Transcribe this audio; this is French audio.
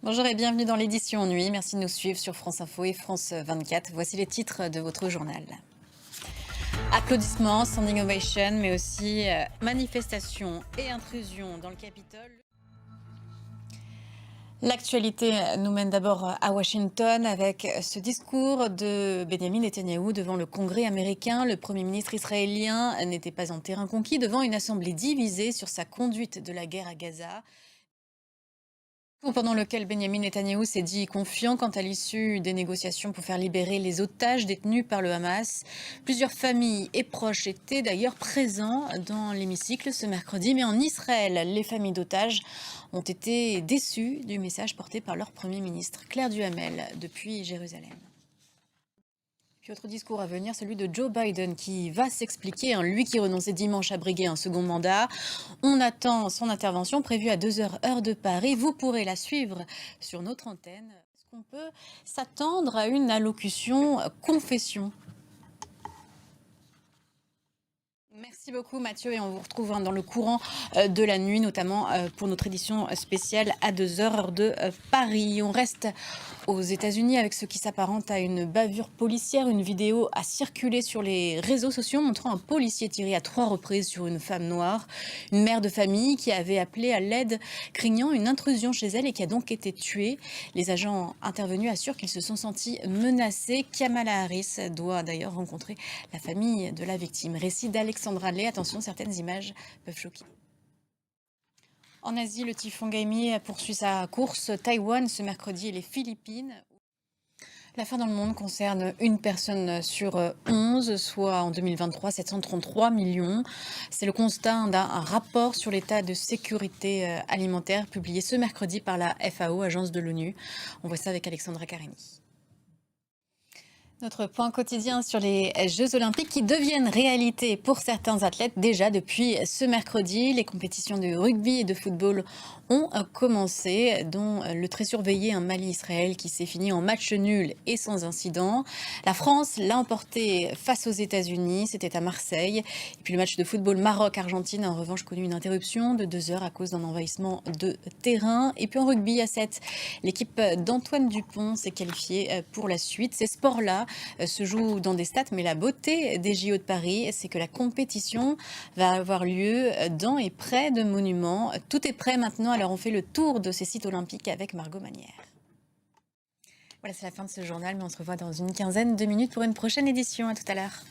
Bonjour et bienvenue dans l'édition Nuit. Merci de nous suivre sur France Info et France 24. Voici les titres de votre journal. Applaudissements, standing ovation, mais aussi manifestations et intrusions dans le Capitole. L'actualité nous mène d'abord à Washington avec ce discours de Benjamin Netanyahou devant le Congrès américain. Le Premier ministre israélien n'était pas en terrain conquis devant une assemblée divisée sur sa conduite de la guerre à Gaza. Pendant lequel Benjamin Netanyahou s'est dit confiant quant à l'issue des négociations pour faire libérer les otages détenus par le Hamas. Plusieurs familles et proches étaient d'ailleurs présents dans l'hémicycle ce mercredi, mais en Israël, les familles d'otages ont été déçues du message porté par leur Premier ministre, Claire Duhamel, depuis Jérusalem. Puis autre discours à venir, celui de Joe Biden qui va s'expliquer, lui qui renonçait dimanche à briguer un second mandat. On attend son intervention prévue à 2h heure de Paris. Vous pourrez la suivre sur notre antenne. Est-ce qu'on peut s'attendre à une allocution confession ? Merci beaucoup Mathieu et on vous retrouve dans le courant de la nuit, notamment pour notre édition spéciale à 2h heure de Paris. On reste aux États-Unis avec ce qui s'apparente à une bavure policière. Une vidéo a circulé sur les réseaux sociaux montrant un policier tirer à 3 reprises sur une femme noire, une mère de famille qui avait appelé à l'aide craignant une intrusion chez elle et qui a donc été tuée. Les agents intervenus assurent qu'ils se sont sentis menacés. Kamala Harris doit d'ailleurs rencontrer la famille de la victime. Récit d'Alexandra Lay. Attention, certaines images peuvent choquer. En Asie, le typhon Gaimi poursuit sa course. Taïwan ce mercredi et les Philippines. La faim dans le monde concerne une personne sur 11, soit en 2023 733 millions. C'est le constat d'un rapport sur l'état de sécurité alimentaire publié ce mercredi par la FAO, agence de l'ONU. On voit ça avec Alexandra Carini. Notre point quotidien sur les Jeux Olympiques qui deviennent réalité pour certains athlètes déjà depuis ce mercredi. Les compétitions de rugby et de football ont commencé, dont le très surveillé Mali-Israël qui s'est fini en match nul et sans incident. La France l'a emporté face aux États-Unis, c'était à Marseille. Et puis le match de football Maroc-Argentine a en revanche connu une interruption de 2 heures à cause d'un envahissement de terrain. Et puis en rugby à 7, l'équipe d'Antoine Dupont s'est qualifiée pour la suite. Ces sports-là se jouent dans des stades, mais la beauté des JO de Paris, c'est que la compétition va avoir lieu dans et près de monuments. Tout est prêt maintenant, alors on fait le tour de ces sites olympiques avec Margot Manière. Voilà, c'est la fin de ce journal, mais on se revoit dans une quinzaine de minutes pour une prochaine édition. À tout à l'heure.